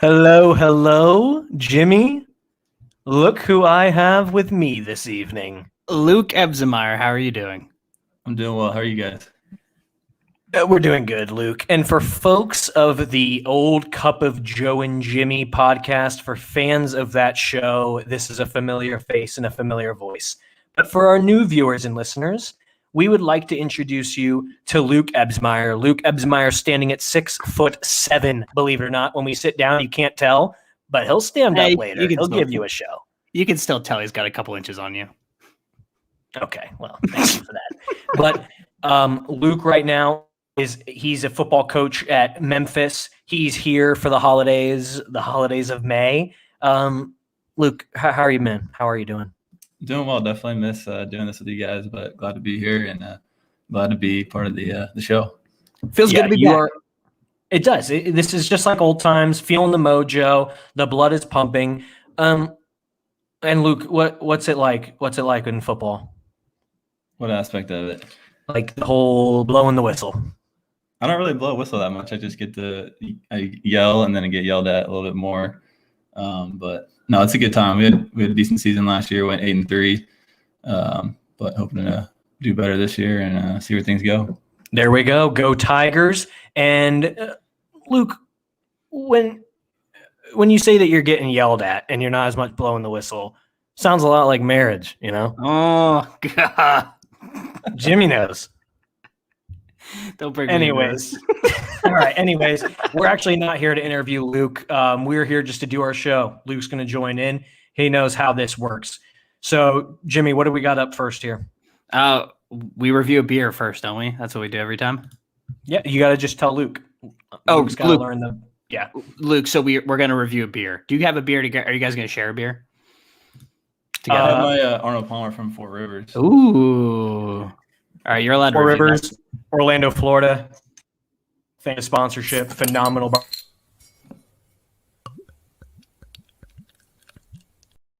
Hello, hello, Jimmy. Look who I have with me this evening. Luke Ebzemeyer, how are you doing? I'm doing well. How are you guys? We're doing good, Luke. And for folks of the old Cup of Joe and Jimmy podcast, for fans of that show, this is a familiar face and a familiar voice. But for our new viewers and listeners, we would like to introduce you to Luke Ebzemeyer. Luke Ebzemeyer standing at 6'7", believe it or not. When we sit down, you can't tell, but he'll stand Hey, up later. you can He'll still- give you a show. You can still tell he's got a couple inches on you. Okay, well, thank you for that. But Luke right now he's a football coach at Memphis. He's here for the holidays of May. Luke, how are you, man? How are you doing? Doing well. Definitely miss doing this with you guys, but glad to be here and glad to be part of the show. Feels good to be you back. are. It does. This is just like old times. Feeling the mojo. The blood is pumping. And Luke, what's it like? What's it like in football? What aspect of it? Like the whole blowing the whistle. I don't really blow a whistle that much. I just get to yell and then I get yelled at a little bit more. But no, it's a good time. We had a decent season last year. Went 8-3, but hoping to do better this year and see where things go. There we go. Go Tigers. And Luke, when you say that you're getting yelled at and you're not as much blowing the whistle, sounds a lot like marriage, you know? Oh, God. Jimmy knows. Don't bring me Anyways. All right. Anyways, we're actually not here to interview Luke. We're here just to do our show. Luke's going to join in. He knows how this works. So, Jimmy, what do we got up first here? We review a beer first, don't we? That's what we do every time. Yeah, you got to just tell Luke. Oh, Luke's got to Luke. learn the. Yeah. Luke, so we're going to review a beer. Do you have a beer together? Are you guys going to share a beer? I Together? have my Arnold Palmer from Fort Rivers. Ooh. All right, you're allowed to Four review Rivers, Orlando, Florida. Famous sponsorship. Phenomenal. that.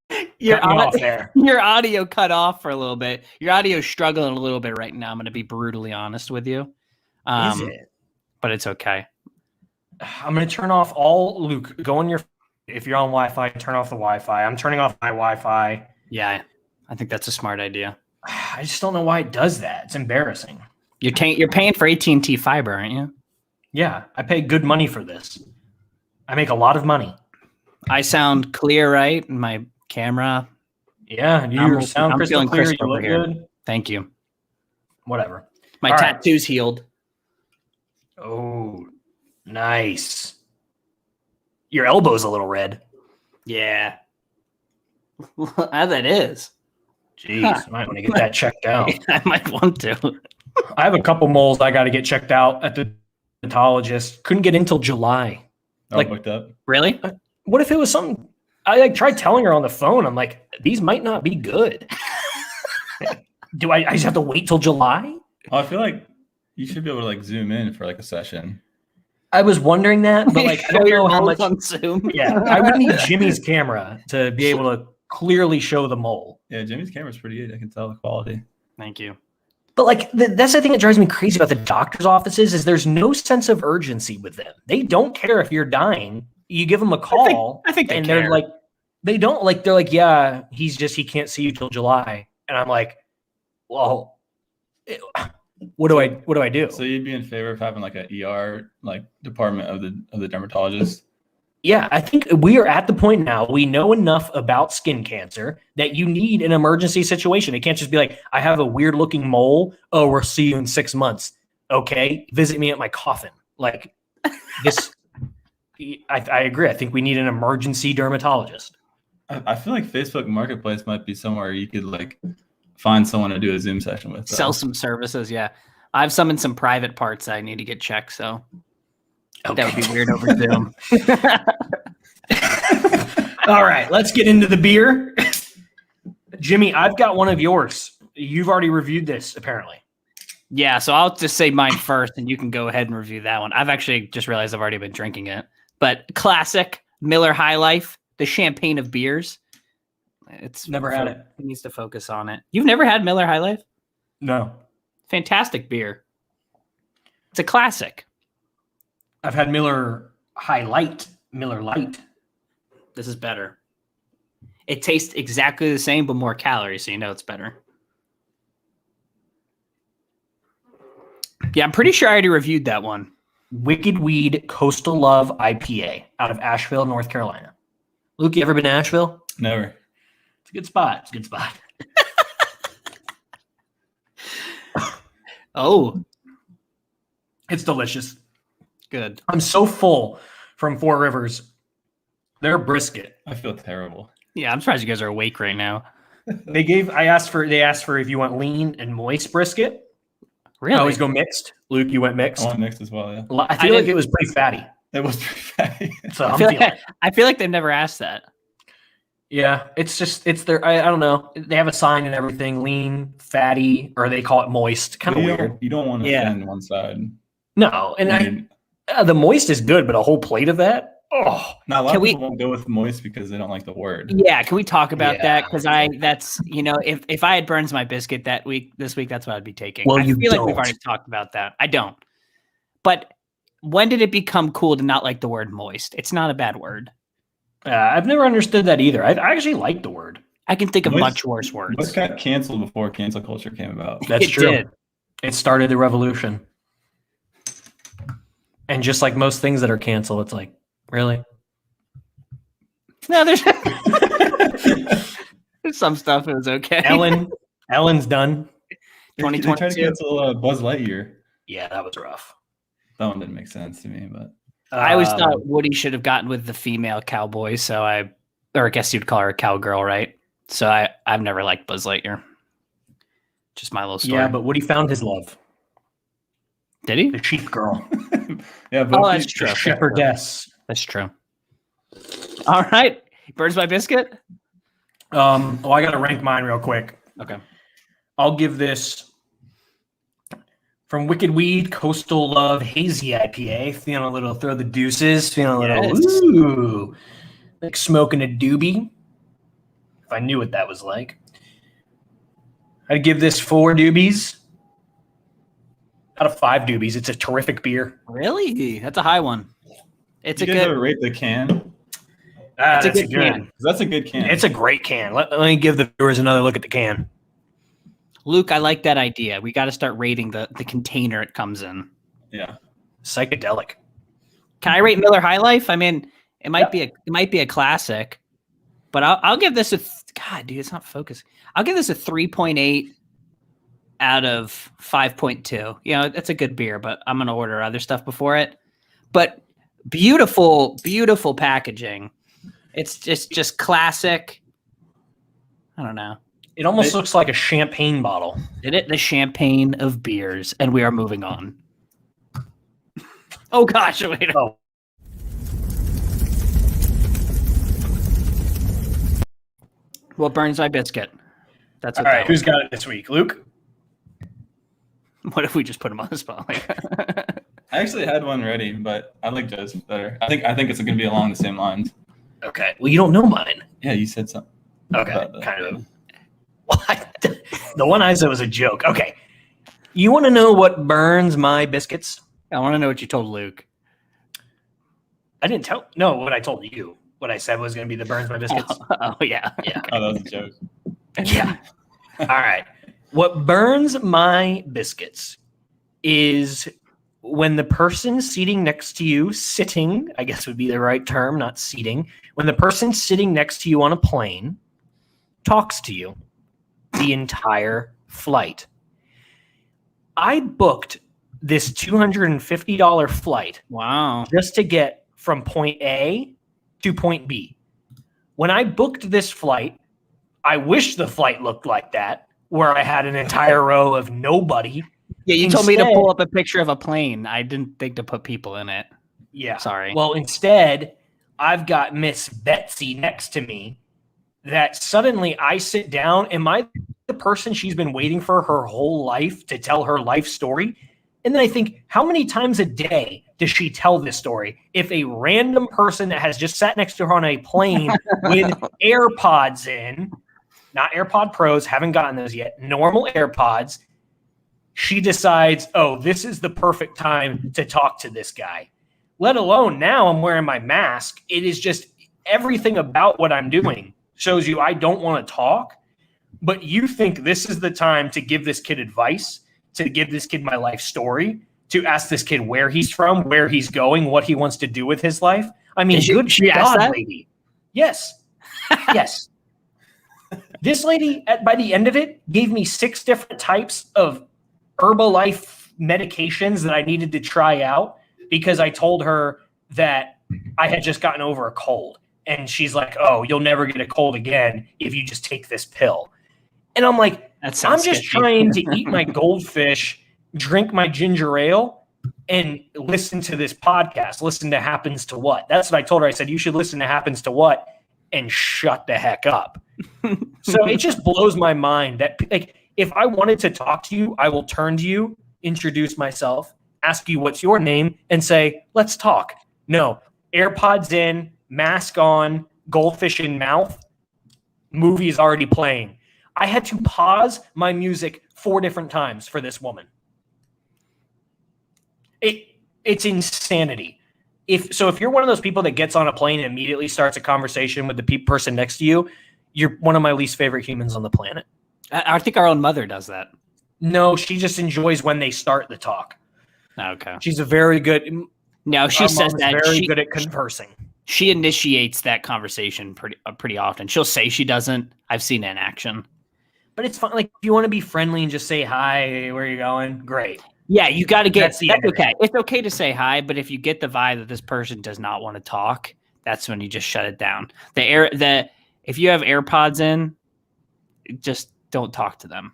Cut me off there. Your audio cut off for a little bit. Your audio's struggling a little bit right now. I'm going to be brutally honest with you. Is it? But it's okay. I'm going to turn off all. Luke, go on your. If you're on Wi-Fi, turn off the Wi-Fi. I'm turning off my Wi-Fi. Yeah, I think that's a smart idea. I just don't know why it does that. It's embarrassing. You're paying for AT&T fiber, aren't you? Yeah, I pay good money for this. I make a lot of money. I sound clear, right? My camera. Yeah, you sound I'm crystal feeling clear. crisp You over look here. good. Thank you. Whatever. My All right. tattoo's healed. Oh, nice. Your elbow's a little red. Yeah. As it is. Jeez, I might want to get that checked out. I might want to. I have a couple moles I got to get checked out at the dermatologist. Couldn't get in till July. All Like- booked up. Really? What if it was something? I tried telling her on the phone. I'm like, these might not be good. Do I just have to wait till July? Oh, I feel like you should be able to like zoom in for like a session. I was wondering that, but like I don't know how much. on Zoom. Yeah, I would need Jimmy's camera to be able to clearly show the mole. Yeah, Jimmy's camera's pretty good. I can tell the quality. Thank you. But like that's the thing that drives me crazy about the doctor's offices is there's no sense of urgency with them. They don't care if you're dying. You give them a call, I think they and care. they're like, they don't like. They're like, yeah, he can't see you till July, and I'm like, well, what do I do? So you'd be in favor of having like a ER like department of the dermatologist? Yeah, I think we are at the point now. We know enough about skin cancer that you need an emergency situation. It can't just be like, I have a weird looking mole. Oh, we'll see you in 6 months. Okay, visit me at my coffin. Like this. I agree. I think we need an emergency dermatologist. I feel like Facebook Marketplace might be somewhere you could like find someone to do a Zoom session with. Sell some services, yeah. I have some in some private parts I need to get checked, so that would be weird over Zoom. All right, let's get into the beer. Jimmy, I've got one of yours. You've already reviewed this, apparently. Yeah, so I'll just say mine first, and you can go ahead and review that one. I've actually just realized I've already been drinking it. But classic Miller High Life, the champagne of beers. It's Never had it. It needs to focus on it. You've never had Miller High Life? No. Fantastic beer. It's a classic. I've had Miller High Light. Miller Lite. This is better. It tastes exactly the same, but more calories, so you know it's better. Yeah, I'm pretty sure I already reviewed that one. Wicked Weed Coastal Love IPA out of Asheville, North Carolina. Luke, you ever been to Asheville? Never. It's a good spot. It's a good spot. Oh, It's delicious. good. I'm so full from Four Rivers. Their brisket. I feel terrible. Yeah, I'm surprised you guys are awake right now. They asked for if you want lean and moist brisket. Really? I always go mixed. Luke, you went I mixed. want mixed as well. Yeah, I feel like it was pretty fatty. it was pretty fatty. So I I'm feel, feeling. I feel like they've never asked that. Yeah, it's their. I don't know. They have a sign and everything. Lean, fatty, or they call it moist. Kind of weird. You don't want to Yeah. offend one side. No, and the moist is good, but a whole plate of that. Oh, Now, a lot Can of we- people won't go with moist because they don't like the word. Yeah, can we talk about Yeah. that? Because that's if I had Burns My Biscuit this week, that's what I'd be taking. Well, I you feel like we've don't. already talked about that. I don't. But when did it become cool to not like the word moist? It's not a bad word. I've never understood that either. I actually like the word. I can think of Moist- much worse words. Moist got canceled before cancel culture came about. That's It true. did. It started the revolution. And just like most things that are canceled, it's like, really? No, there's some stuff it was okay. Ellen's done. They tried to 2022. cancel Buzz Lightyear. Yeah, that was rough. That one didn't make sense to me, but I always Um, thought Woody should have gotten with the female cowboy, or I guess you'd call her a cowgirl, right? So I've never liked Buzz Lightyear. Just my little story. Yeah, but Woody found his love. Did he? The sheep girl. yeah, but Oh, that's true. The shepherdess. That's true. All right. Burns My Biscuit? I got to rank mine real quick. Okay. I'll give this from Wicked Weed, Coastal Love, Hazy IPA. Feeling a little, throw the deuces. Feeling a little, Yes. ooh, like smoking a doobie. If I knew what that was like. I'd give this 4 doobies out of 5 doobies. It's a terrific beer. Really? That's a high one. It's you a guys good. ever rate the can? It's a That's good can. 'Cause that's a good can. It's a great can. Let me give the viewers another look at the can. Luke, I like that idea. We got to start rating the container it comes in. yeah. Psychedelic. Can I rate Miller High Life? I mean, it might be a classic, but I'll give this God, dude, it's not focused. I'll give this a 3.8 out of 5.2. You know, it's a good beer, but I'm gonna order other stuff before it. But beautiful, beautiful packaging. It's just classic. I don't know. It almost looks like a champagne bottle. The champagne of beers, and we are moving on. Oh gosh, wait. Oh. What burns my biscuit? That's All what right, that who's got it this week? Luke? was. What if we just put him on the spot? I actually had one ready, but I like Joe's better. I think it's going to be along the same lines. Okay. Well, you don't know mine. Yeah, you said something. Okay. about that. Kind of. What? The one I said was a joke. Okay. You want to know what burns my biscuits? I want to know what you told Luke. I didn't tell. No, what I told you. What I said was going to be the burns my biscuits. Oh yeah. Yeah. Oh, that was a joke. Yeah. All right. What burns my biscuits is when the person seating next to you, sitting, I guess would be the right term, not seating, when the person sitting next to you on a plane talks to you the entire flight. I booked this $250 flight Wow. just to get from point A to point B. When I booked this flight, I wish the flight looked like that, where I had an entire row of nobody. Yeah, you told me to Instead- pull up a picture of a plane. I didn't think to put people in it. Yeah. Sorry. Well, instead, I've got Miss Betsy next to me that suddenly I sit down. Am I the person she's been waiting for her whole life to tell her life story? And then I think, how many times a day does she tell this story? If a random person that has just sat next to her on a plane with AirPods in, not AirPod Pros, haven't gotten those yet, normal AirPods, she decides, oh, this is the perfect time to talk to this guy. let alone now I'm wearing my mask. It is just everything about what I'm doing shows you I don't want to talk, but you think this is the time to give this kid advice, to give this kid my life story, to ask this kid where he's from, where he's going, what he wants to do with his life. I mean, Did good she ask God, that? lady. Yes. Yes. This lady, by the end of it, gave me 6 different types of Herbalife medications that I needed to try out because I told her that I had just gotten over a cold. And she's like, oh, you'll never get a cold again if you just take this pill. And I'm like, That sounds I'm just sketchy. trying to eat my goldfish, drink my ginger ale, and listen to this podcast. Listen to Happens to What. That's what I told her. I said, you should listen to Happens to What and shut the heck up. So it just blows my mind that, like, if I wanted to talk to you, I will turn to you, introduce myself, ask you what's your name, and say, let's talk. No, AirPods in, mask on, goldfish in mouth, movie is already playing. I had to pause my music 4 different times for this woman. It's insanity. If you're one of those people that gets on a plane and immediately starts a conversation with the person next to you, you're one of my least favorite humans on the planet. I think our own mother does that. No, she just enjoys when they start the talk. Okay. She's a very good. No, she our says mom's that very good at conversing. she initiates that conversation pretty often. She'll say she doesn't. I've seen it in action. But it's fun. Like, if you want to be friendly and just say hi, where are you going? Great. Yeah, you got to get. That's the That's energy. okay. It's okay to say hi, but if you get the vibe that this person does not want to talk, that's when you just shut it down. If you have AirPods in, just don't talk to them.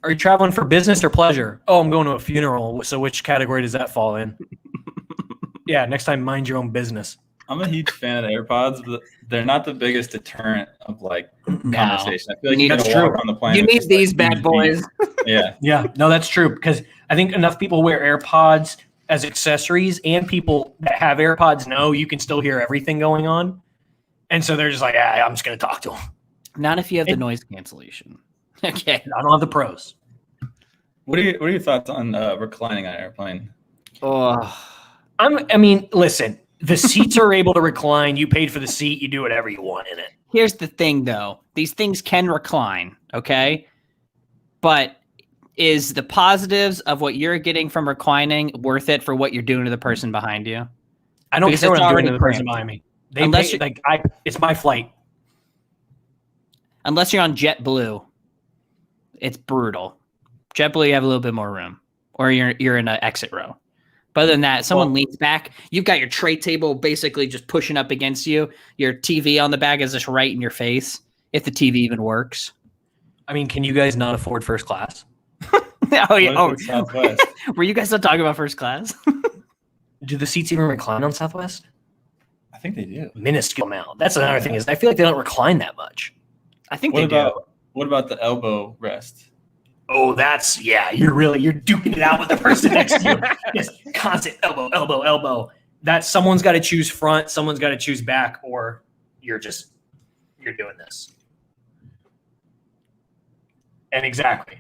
Are you traveling for business or pleasure? Oh, I'm going to a funeral. So which category does that fall in? Yeah, next time, mind your own business. I'm a huge fan of the AirPods, but they're not the biggest deterrent of like No. conversation. I feel like You you need- can That's walk true. on the planet. You need just, like, these bad huge boys. beats. Yeah. Yeah, no, that's true because I think enough people wear AirPods as accessories, and people that have AirPods know you can still hear everything going on, and so they're just like, I'm just going to talk to them. Not if you have the noise cancellation. Okay. I don't have the pros. What are your thoughts on reclining on an airplane? Oh, I mean, listen, the seats are able to recline. You paid for the seat. You do whatever you want in it. here's the thing, though. These things can recline, okay? But is the positives of what you're getting from reclining worth it for what you're doing to the person behind you? I don't Because care what it's I'm doing already to the person cramped. behind me. They Unless pay, you- it's my flight. Unless you're on JetBlue, it's brutal. JetBlue, you have a little bit more room, or you're in an exit row. But other than that, someone leans back. You've got your tray table basically just pushing up against you. Your TV on the back is just right in your face, if the TV even works. I mean, can you guys not afford first class? Oh yeah. What if it's Southwest? Were you guys not talking about first class? Do the seats even recline on Southwest? I think they do. Minuscule amount. That's another thing is I feel like they don't recline that much. I think What they about the elbow rest? Oh, you're duking it out with the person next to you. Just constant elbow. That someone's got to choose front, someone's got to choose back, or you're doing this. And exactly.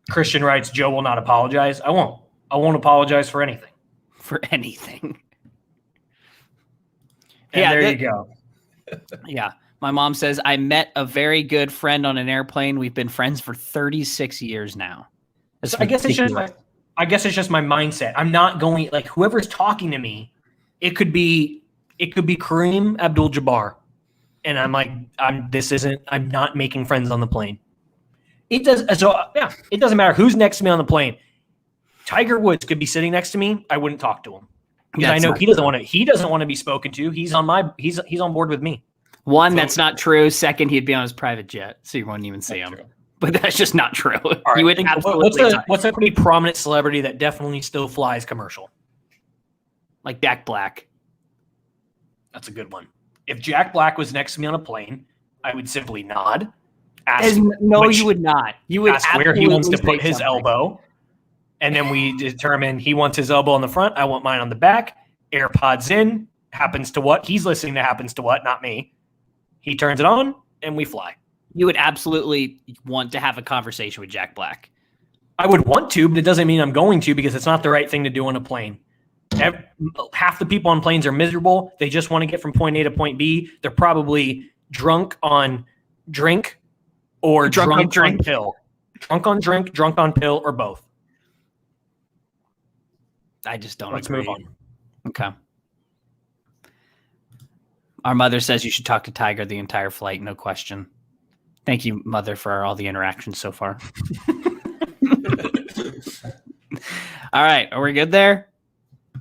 Christian writes, Joe will not apologize. I won't apologize for anything. do for anything. And Yeah, there you go. Yeah. My mom says, I met a very good friend on an airplane. We've been friends for 36 years now. That's So I guess it's ridiculous. just my mindset. I'm not going like whoever's talking to me. It could be Kareem Abdul-Jabbar, and I'm like, I'm not making friends on the plane. It doesn't matter who's next to me on the plane. Tiger Woods could be sitting next to me. I wouldn't talk to him because I That's know not he doesn't want to be spoken to. He's on board with me. One, that's not true. Second, he'd be on his private jet, so you wouldn't even see him. True. But that's just not true. All right, You would think- absolutely what's a pretty prominent celebrity that definitely still flies commercial? like Jack Black. That's a good one. If Jack Black was next to me on a plane, I would simply nod. Ask No, which- you would not. You would ask where he wants to absolutely put say his something. elbow. And then we determine he wants his elbow on the front. I want mine on the back. AirPods in. Happens to what? He's listening to happens to what, not me. He turns it on and we fly. You would absolutely want to have a conversation with Jack Black. I would want to, but it doesn't mean I'm going to because it's not the right thing to do on a plane. Half the people on planes are miserable. They just want to get from point A to point B. They're probably drunk on drink or drunk on pill. Drunk on drink, drunk on pill, or both. I just don't Let's agree. move on. Okay. Our mother says you should talk to Tiger the entire flight, no question. Thank you, Mother, for all the interactions so far. All right, are we good there?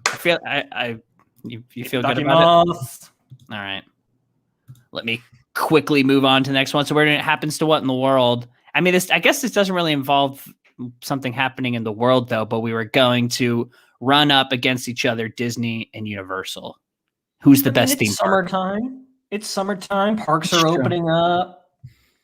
I feel you feel good about it? All right. Let me quickly move on to the next one. So where it happens to what in the world? I mean, I guess this doesn't really involve something happening in the world though, but we were going to run up against each other, Disney and Universal. Who's the best theme park? Summertime. It's summertime. Parks are opening up.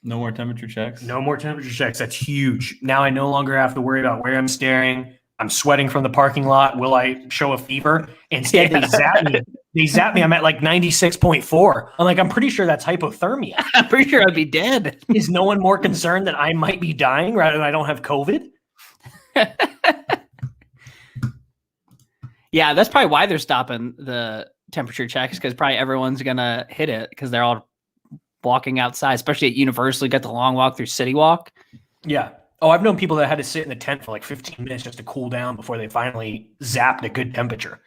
No more temperature checks. No more temperature checks. That's huge. Now I no longer have to worry about where I'm staring. I'm sweating from the parking lot. Will I show a fever? Instead, they zap me. They zap me. I'm at like 96.4. I'm like, I'm pretty sure that's hypothermia. I'm pretty sure I'd be dead. Is no one more concerned that I might be dying rather than I don't have COVID? Yeah, that's probably why they're stopping the temperature checks, because probably everyone's going to hit it because they're all walking outside, especially at Universal. You got the long walk through City Walk. Yeah. Oh, I've known people that had to sit in the tent for like 15 minutes just to cool down before they finally zapped a good temperature.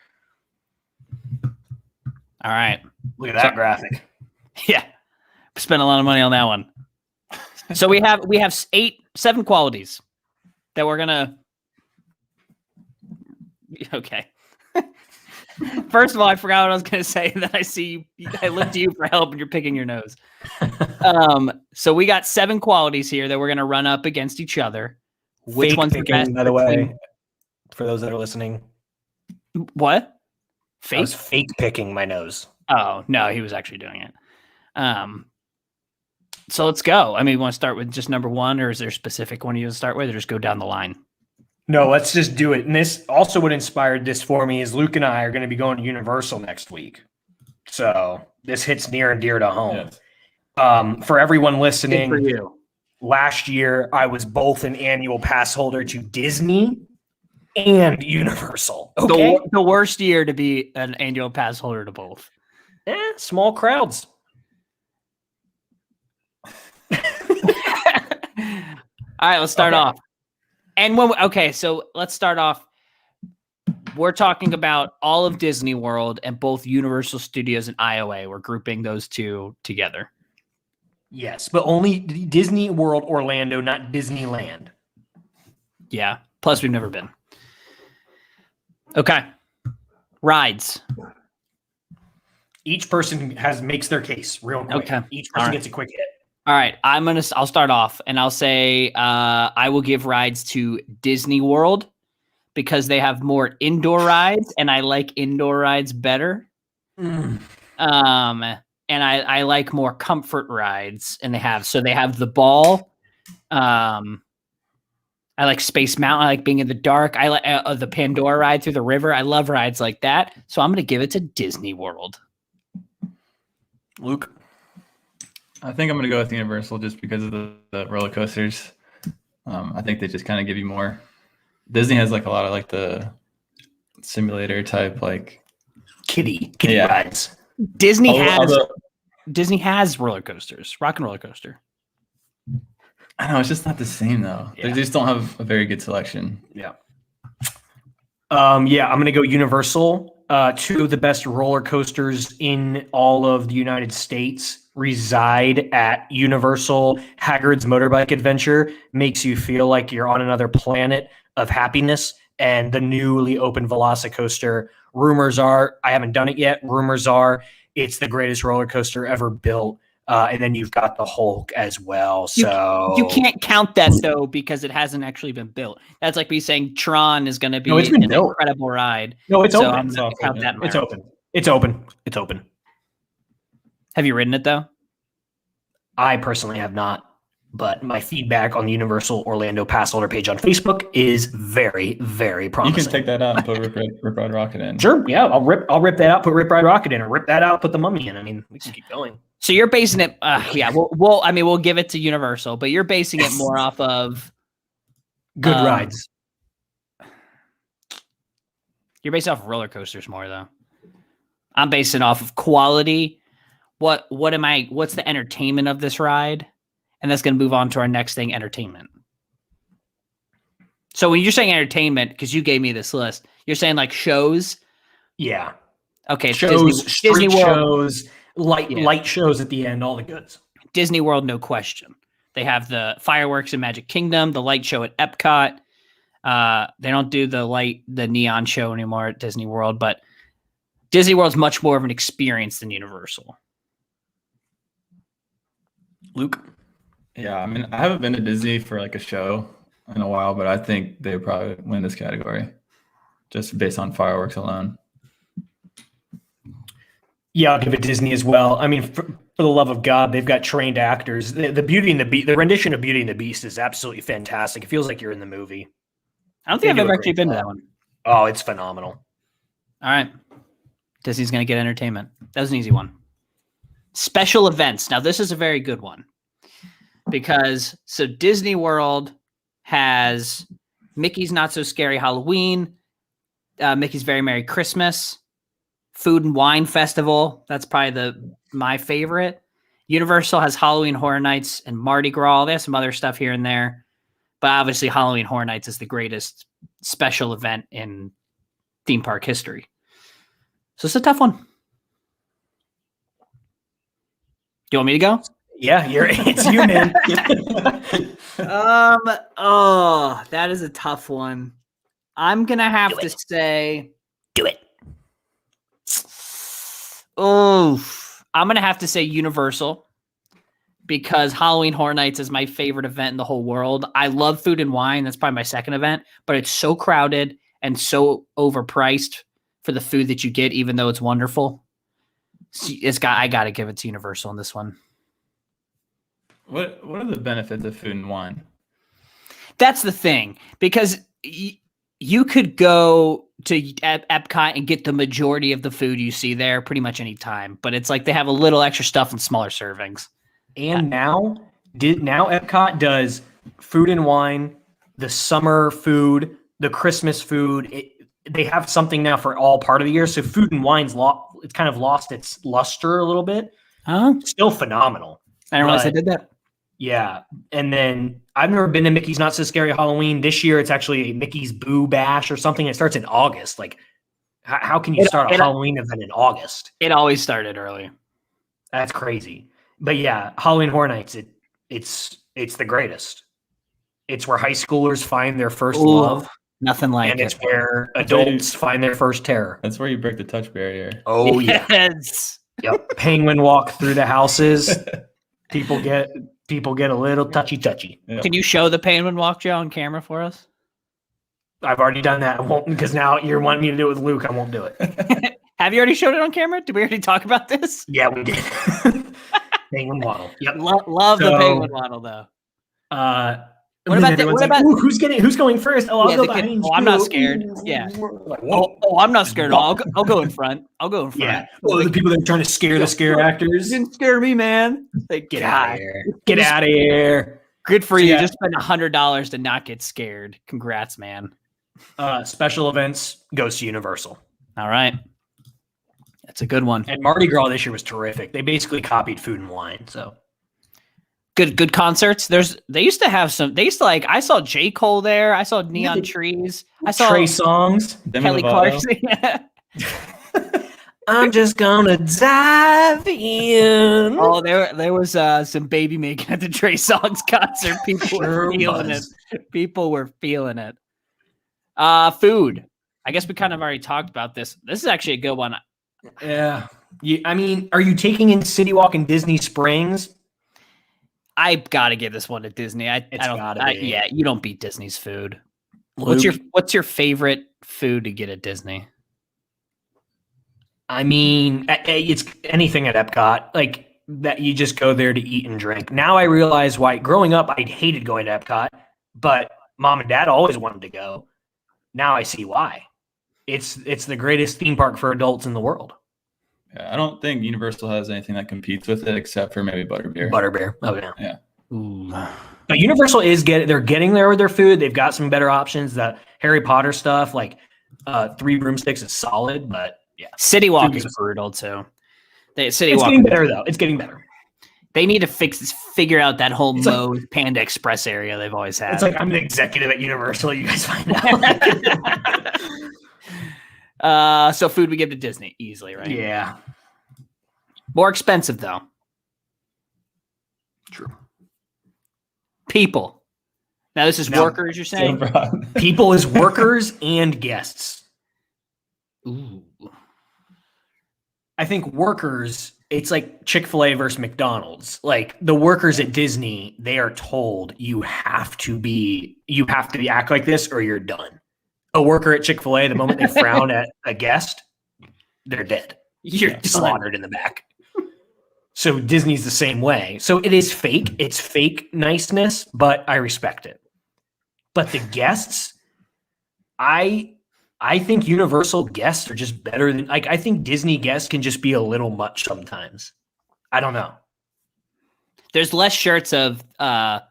All right. Look at that graphic. Yeah. Spent a lot of money on that one. So we have 7 qualities that we're going to. Okay. First of all, I forgot what I was going to say. That I look to you for help and you're picking your nose. So we got 7 qualities here that we're going to run up against each other. Which Fake one's picking, the best? by the way, for those that are listening? What? I Fake? was fake picking my nose. Oh, no, he was actually doing it. So let's go. I mean, you want to start with just number 1, or is there a specific one you want to start with, or just go down the line? No, let's just do it. And this also what inspired this for me is Luke and I are going to be going to Universal next week. So this hits near and dear to home. Yes. For everyone listening, Good for you. Last year I was both an annual pass holder to Disney and Universal. Okay? The worst year to be an annual pass holder to both. Small crowds. All right, let's start off. And so let's start off. We're talking about all of Disney World and both Universal Studios and IOA. We're grouping those two together. Yes, but only Disney World Orlando, not Disneyland. Yeah. Plus, we've never been. Okay. Rides. Each person makes their case real quick. Okay. Each person gets a quick hit. All right, I'll start off and I'll say I will give rides to Disney World because they have more indoor rides and I like indoor rides better. And I like more comfort rides and they have the ball. I like Space Mountain. I like being in the dark. I like the Pandora ride through the river. I love rides like that. So I'm going to give it to Disney World. Luke? I think I'm going to go with Universal just because of the roller coasters. I think they just kind of give you more. Disney has like a lot of like the simulator type, like kiddie rides. Disney has roller coasters, Rock and Roller Coaster. I know it's just not the same though. Yeah. They just don't have a very good selection. Yeah. I'm going to go Universal. 2 of the best roller coasters in all of the United States reside at Universal. Hagrid's Motorbike Adventure makes you feel like you're on another planet of happiness. And the newly opened Velocicoaster, rumors are, I haven't done it yet, rumors are it's the greatest roller coaster ever built. And then you've got the Hulk as well. So you can't count that though because it hasn't actually been built. That's like me saying Tron is going to be an incredible ride. No, it's open. I'm gonna count that. It's open. It's open. It's open. Have you ridden it though? I personally have not, but my feedback on the Universal Orlando pass holder page on Facebook is very, very promising. You can take that out and put Rip Ride Rocket in. Sure, yeah, I'll rip that out, put Rip Ride Rocket in, or rip that out, put the Mummy in. I mean, we can keep going. So you're basing it, we'll give it to Universal, but you're basing it more off of good rides. You're based off of roller coasters more though. I'm basing off of quality. What's the entertainment of this ride? And that's going to move on to our next thing, entertainment. So when you're saying entertainment, because you gave me this list, you're saying like shows? Yeah. Okay. Shows, Disney World shows, light shows at the end, all the goods. Disney World, no question. They have the fireworks in Magic Kingdom, the light show at Epcot. They don't do the neon show anymore at Disney World, but Disney World's much more of an experience than Universal. Luke? Yeah, I mean, I haven't been to Disney for like a show in a while, but I think they probably win this category just based on fireworks alone. Yeah, I'll give it Disney as well. I mean, for the love of God, they've got trained actors. The Beauty and the Beast, the rendition of Beauty and the Beast is absolutely fantastic. It feels like you're in the movie. I don't think I've ever actually been to that one. Oh, it's phenomenal. All right. Disney's going to get entertainment. That was an easy one. Special events. Now, this is a very good one because Disney World has Mickey's Not So Scary Halloween, Mickey's Very Merry Christmas, Food and Wine Festival. That's probably my favorite. Universal has Halloween Horror Nights and Mardi Gras. They have some other stuff here and there. But obviously, Halloween Horror Nights is the greatest special event in theme park history. So it's a tough one. Do you want me to go? Yeah, it's you, man. That is a tough one. I'm gonna have to say, do it. I'm gonna have to say Universal because Halloween Horror Nights is my favorite event in the whole world. I love Food and Wine. That's probably my second event, but it's so crowded and so overpriced for the food that you get, even though it's wonderful. I got to give it to Universal in this one. What are the benefits of Food and Wine? That's the thing, because you could go to Epcot and get the majority of the food you see there pretty much any time, but it's like they have a little extra stuff in smaller servings. And now Epcot does Food and Wine, the summer food, the Christmas food. They have something now for all part of the year. So Food and Wine's it's kind of lost its luster a little bit. Still phenomenal. I didn't realize they did that. Yeah. And then I've never been to Mickey's Not So Scary Halloween. This year it's actually a Mickey's Boo Bash or something. It starts in August. Like, how can you start a Halloween event in August? It always started early. That's crazy. But yeah, Halloween Horror Nights, it's the greatest. It's where high schoolers find their first love. Nothing like and it's where adults find their first terror. That's where you break the touch barrier. Oh, yeah. Yes. Yep. Penguin walk through the houses. People get a little touchy. Yep. Can you show the penguin walk, Joe, on camera for us? I've already done that. I won't, because now you're wanting me to do it with Luke. I won't do it. Have you already showed it on camera? Did we already talk about this? Yeah, we did. Penguin waddle. Yep. Love the penguin waddle, though. What about who's going first? Oh, I'll go behind you. I'm not scared. Yeah. Like, I'm not scared. I'll go in front. I'll go in front. Yeah. Well, the people that are trying to scare the scare actors. You didn't scare me, man. Like, get out of here. Get out of here. Good for you. Yeah. Just spend $100 to not get scared. Congrats, man. Special events goes to Universal. All right. That's a good one. And Mardi Gras this year was terrific. They basically copied Food and Wine. So good concerts. They used to like, I saw J. Cole there. I saw Neon Trees. I saw Trey Songz. Kelly Clarkson. I'm just gonna dive in. Oh, there was some baby making at the Trey Songz concert. People were feeling it. People were feeling it. Food. I guess we kind of already talked about this. This is actually a good one. Yeah. I mean, are you taking in City Walk and Disney Springs? I gotta give this one to Disney. Yeah, you don't beat Disney's food. Luke, What's your favorite food to get at Disney? I mean, it's anything at Epcot, like that you just go there to eat and drink. Now I realize why. Growing up, I hated going to Epcot, but Mom and Dad always wanted to go. Now I see why. It's the greatest theme park for adults in the world. Yeah, I don't think Universal has anything that competes with it except for maybe Butterbeer. Butterbeer. Oh yeah. Yeah. Ooh. But Universal they're getting there with their food. They've got some better options. The Harry Potter stuff, like 3 broomsticks is solid, but yeah. City Walk Food is is- brutal too. City It's Walk. getting better though. It's getting better. They need to figure out that whole It's like- Moe's Panda Express area they've always had. It's like I'm an executive at Universal. You guys find out. So food we give to Disney easily, right? Yeah, More expensive though. true. People. Now this is No. workers. You're So saying? broad. People is workers and guests. Ooh. I think workers, it's like Chick-fil-A versus McDonald's. Like the workers at Disney, they are told you have to act like this or you're done. A worker at Chick-fil-A, the moment they frown at a guest, they're dead. You're You're slaughtered in the back. So Disney's the same way. So it is fake. It's fake niceness, but I respect it. But the guests, I think Universal guests are just better than I think Disney guests can just be a little much sometimes. I don't know. There's less shirts of A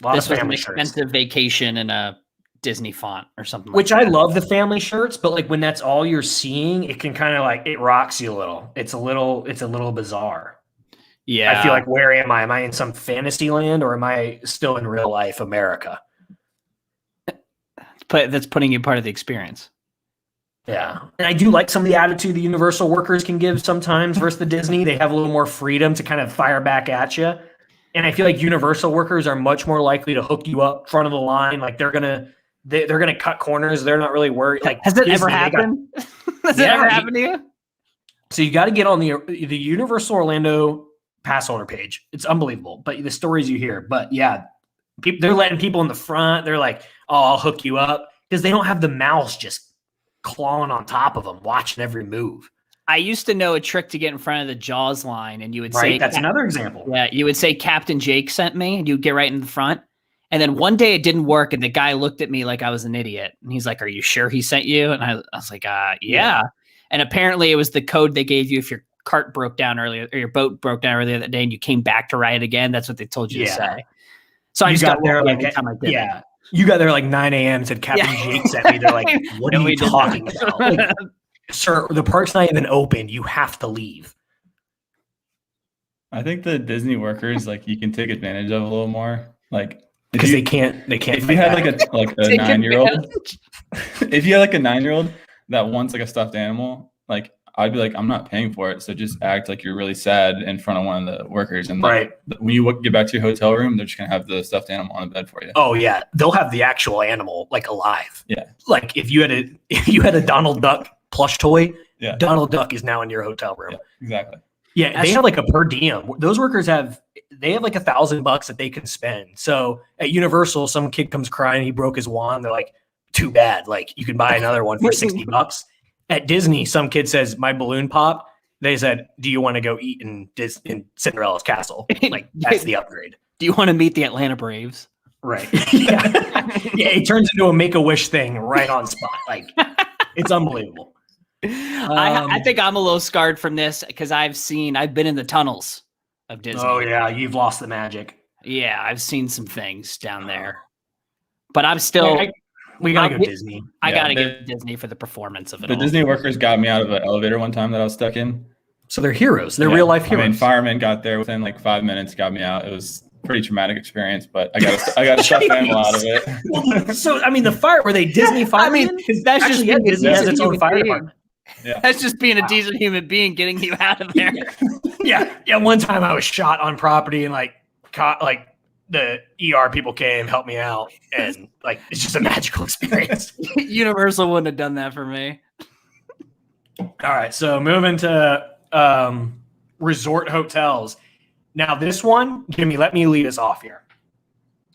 lot this of was an family shirts. expensive vacation in a Disney font or something. Which like I that. love the family shirts, but like when that's all you're seeing, it can kind of like it rocks you a little. It's a little bizarre. Yeah, I feel like where am I? Am I in some fantasy land or am I still in real life America? that's putting you part of the experience. Yeah. And I do like some of the attitude the Universal workers can give sometimes versus the Disney. They have a little more freedom to kind of fire back at you. And I feel like Universal workers are much more likely to hook you up front of the line. Like they're gonna cut corners. They're not really worried. Like Has it Disney, ever they got- happened? Has it Yeah, ever happened to you? So you got to get on the Universal Orlando pass holder page. It's unbelievable. But the stories you hear. But yeah, they're letting people in the front. They're like, "Oh, I'll hook you up," because they don't have the mouse just clawing on top of them, watching every move. I used to know a trick to get in front of the Jaws line, and you would Right. say, That's another example. Yeah, you would say Captain Jake sent me, and you'd get right in the front. And then one day it didn't work, and the guy looked at me like I was an idiot. And he's like, "Are you sure he sent you?" And I was like, yeah. And apparently it was the code they gave you if your cart broke down earlier or your boat broke down earlier that day and you came back to ride again. That's what they told you to Yeah. say. So I You just got got there there like every time I did. Yeah. You got there like 9 a.m. and said Captain Yeah. Jake sent me. They're like, "What No, are we you didn't. talking about?" Like, sir, the park's not even open. You have to leave. I think the Disney workers, like, you can take advantage of a little more. Like, Because they can't if you had like a Take 9-year-old, advantage. if you had like a 9-year-old that wants like a stuffed animal, like I'd be like, I'm not paying for it, so just act like you're really sad in front of one of the workers, and like, Right. when you get back to your hotel room, they're just gonna have the stuffed animal on the bed for you. Oh yeah, they'll have the actual animal like alive. Yeah. Like if you had a Donald Duck plush toy, Yeah. Donald Duck is now in your hotel room. Yeah, exactly. Yeah, That's- they have like a per diem. Those workers have like $1,000 that they can spend. So at Universal, some kid comes crying, he broke his wand. They're like, "Too bad. Like you can buy another one for $60." At Disney, some kid says, "My balloon popped." They said, "Do you want to go eat in Cinderella's castle?" Like that's the upgrade. Do you want to meet the Atlanta Braves? Right. Yeah. Yeah. It turns into a Make-A-Wish thing right on spot. Like it's unbelievable. I think I'm a little scarred from this because I've been in the tunnels of Disney. Oh yeah, you've lost the magic. Yeah, I've seen some things down there. But I'm still, We gotta go we- Disney. I Yeah, gotta the- give Disney for the performance of it The all. Disney workers got me out of an elevator one time that I was stuck in. So they're heroes. They're Yeah. real life I mean, heroes. firemen got there within like 5 minutes, got me out. It was a pretty traumatic experience, but I got a stuffed animal out of it. Well, so I mean, the fire were they Disney firemen? mean, that's just Actually, yeah, being a Disney has decent its own human fire being. department. That's just being a Wow. decent human being getting you out of there. Yeah. One time I was shot on property and like the ER people came, helped me out, and like it's just a magical experience. Universal wouldn't have done that for me. All right, so moving to resort hotels. Now this one, Jimmy, let me lead us off here.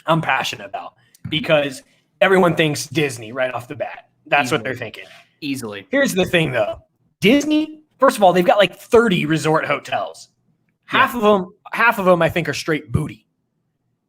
I'm passionate about because everyone thinks Disney right off the bat. That's what they're thinking. Easily. Here's the thing, though. Disney, first of all, they've got like 30 resort hotels. Half of them, I think, are straight booty.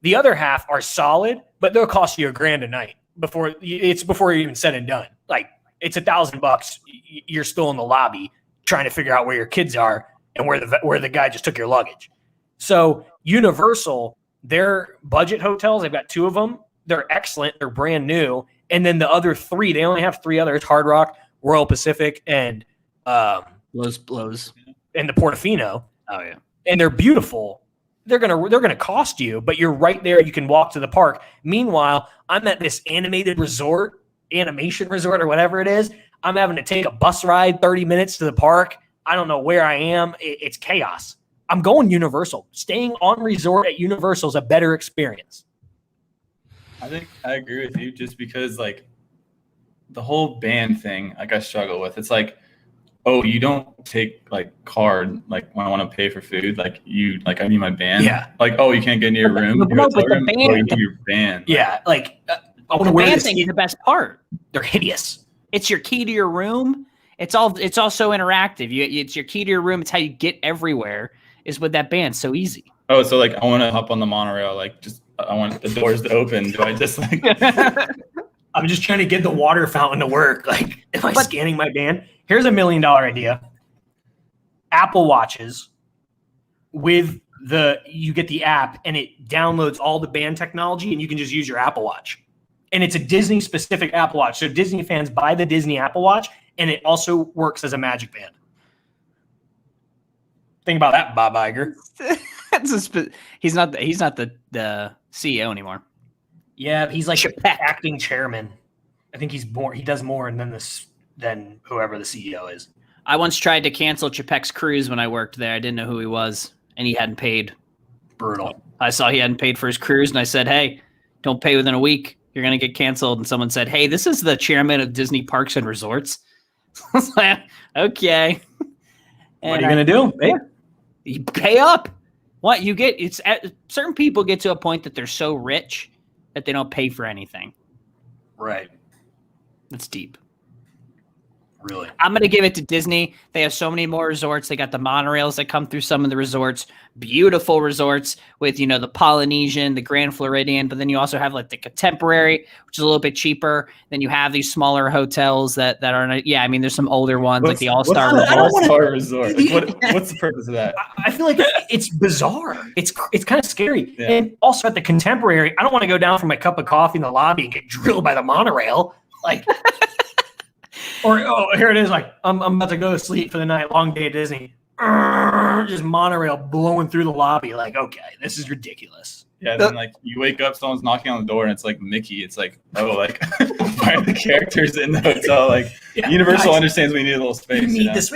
The other half are solid, but they'll cost you $1,000 a night before you're even said and done. Like it's $1,000. You're still in the lobby trying to figure out where your kids are and where the guy just took your luggage. So Universal, their budget hotels, they've got 2 of them. They're excellent. They're brand new. And then the other three, they only have three others: Hard Rock, Royal Pacific, and Blows. the Portofino. Oh yeah. And they're beautiful. They're gonna cost you, but you're right there. You can walk to the park. Meanwhile, I'm at this animation resort, or whatever it is. I'm having to take a bus ride 30 minutes to the park. I don't know where I am. It's chaos. I'm going Universal. Staying on resort at Universal is a better experience. I think I agree with you just because like the whole band thing, like I struggle with. It's like, oh, you don't take like card like when I want to pay for food. Like I need my band. Yeah. Like, oh, you can't get in your room. But your hotel the room? band- Oh, you need your band. Yeah, like I want The to wear band this. thing is the best part. They're hideous. It's your key to your room. It's also interactive. It's your key to your room. It's how you get everywhere. Is with that band. So easy. Oh, so like I want to hop on the monorail. Like just I want the doors to open. Do I just like? I'm just trying to get the water fountain to work. Like, am I scanning my band? Here's $1 million idea. Apple Watches with you get the app and it downloads all the band technology and you can just use your Apple Watch. And it's a Disney specific Apple Watch. So Disney fans buy the Disney Apple Watch and it also works as a Magic Band. Think about that, Bob Iger. He's not the CEO anymore. Yeah, he's like Chapek. acting chairman. I think he does more than whoever the CEO is. I once tried to cancel Chapek's cruise when I worked there. I didn't know who he was, and he hadn't paid. Brutal. I saw he hadn't paid for his cruise, and I said, "Hey, don't pay within a week. You're gonna get canceled." And someone said, "Hey, this is the chairman of Disney Parks and Resorts." I was like, "Okay." What are you gonna do? Hey, You pay up. What you get? Certain people get to a point that they're so rich that they don't pay for anything. right. It's deep. Really. I'm going to give it to Disney. They have so many more resorts. They got the monorails that come through some of the resorts. Beautiful resorts with, the Polynesian, the Grand Floridian, but then you also have like the Contemporary, which is a little bit cheaper. Then you have these smaller hotels that are, I mean, there's some older ones like the All-Star What's the Resort. All-Star Resort? Like, what's the purpose of that? I feel like it's bizarre. It's kind of scary. Yeah. And also at the Contemporary, I don't want to go down for my cup of coffee in the lobby and get drilled by the monorail. Like, or here it is. Like I'm about to go to sleep for the night. Long day at Disney. Just monorail blowing through the lobby. Like, okay, this is ridiculous. Yeah, then like you wake up, someone's knocking on the door, and it's like Mickey. It's like, oh, like why are the characters in the hotel? Like Yeah, Universal guys, understands we need a little space. You need this.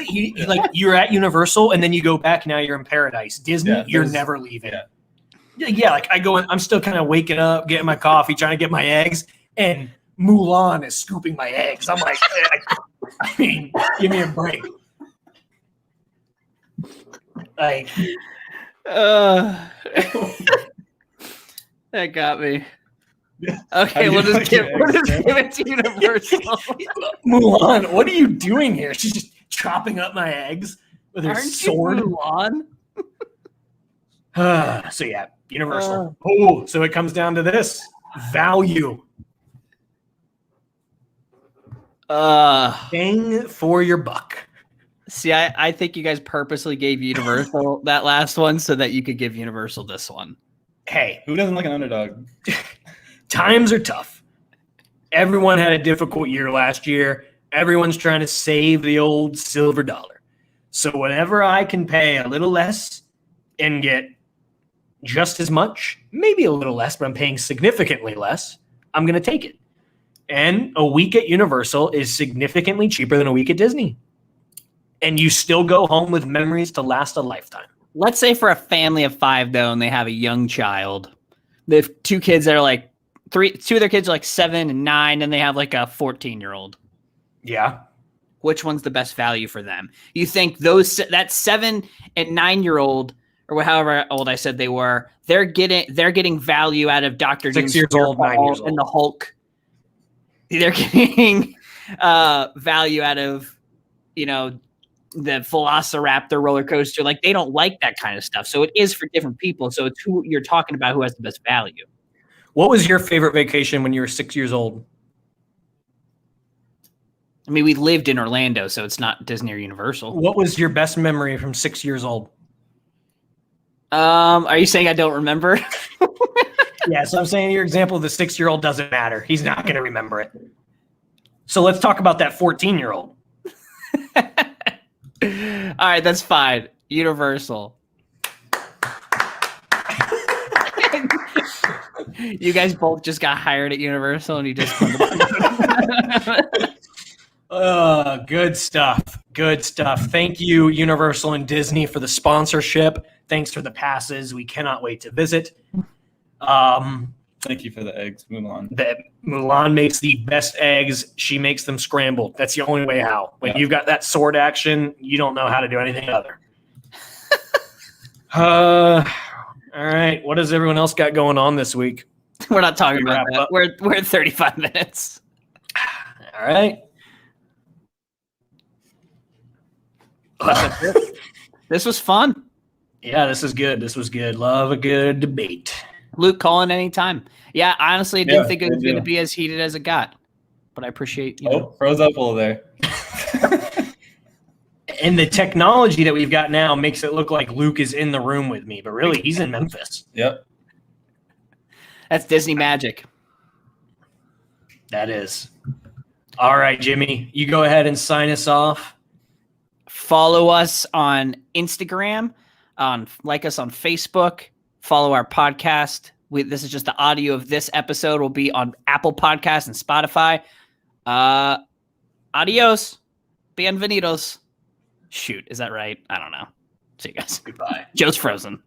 Like you're at Universal and then you go back. Now you're in paradise. Disney, Yeah, you're there's- never leaving. yeah. Yeah, like I go in. I'm still kind of waking up, getting my coffee, trying to get my eggs, and Mulan is scooping my eggs. I'm like, I mean, give me a break. Like, That got me. Yeah. Okay, How we'll do you just give like your eggs, it to Universal. Mulan, what are you doing here? She's just chopping up my eggs with her Aren't sword. you Mulan? So yeah, Universal. Oh, so it comes down to this value. Bang for your buck. See, I think you guys purposely gave Universal that last one so that you could give Universal this one. Hey, Who doesn't like an underdog? times are tough. Everyone had a difficult year last year. Everyone's trying to save the old silver dollar. So whenever I can pay a little less and get just as much, maybe a little less, but I'm paying significantly less, I'm going to take it. And a week at Universal is significantly cheaper than a week at Disney. And you still go home with memories to last a lifetime. Let's say for a family of 5, though, and they have a young child. They have 2 kids that are like 2 of their kids are like 7 and 9, and they have like a 14-year-old. Yeah. Which one's the best value for them? You think that 7 and 9-year-old, or however old I said they were, they're getting value out of Dr. 6 years old, 9 years old. and the Hulk. They're getting value out of, the Velociraptor roller coaster. Like, they don't like that kind of stuff. So it is for different people. So it's who you're talking about who has the best value. What was your favorite vacation when you were 6 years old? I mean, we lived in Orlando, so it's not Disney or Universal. What was your best memory from 6 years old? Are you saying I don't remember? Yeah, so I'm saying your example of the 6-year-old doesn't matter. He's not going to remember it. So let's talk about that 14-year-old. All right, that's fine. Universal. You guys both just got hired at Universal, and you just. Good stuff. Good stuff. Thank you, Universal and Disney, for the sponsorship. Thanks for the passes. We cannot wait to visit. Thank you for the eggs, Mulan. Mulan makes the best eggs. She makes them scrambled. That's the only way how. When you've got that sword action, you don't know how to do anything other. All right. What does everyone else got going on this week? We're not talking We about wrap that. up. We're at 35 minutes. All right. This was fun. Yeah, this is good. This was good. Love a good debate. Luke, call in anytime. Yeah, honestly, I didn't Yeah, think it was good going to deal. be as heated as it got. But I appreciate you. Oh, froze up a little there. And the technology that we've got now makes it look like Luke is in the room with me, but really he's in Memphis. Yep. That's Disney magic. That is. All right, Jimmy, you go ahead and sign us off. Follow us on Instagram, like us on Facebook, follow our podcast. This is just the audio of this episode will be on Apple Podcasts and Spotify. Adios. Bienvenidos. Shoot, is that right? I don't know. See you guys. Goodbye. Joe's frozen.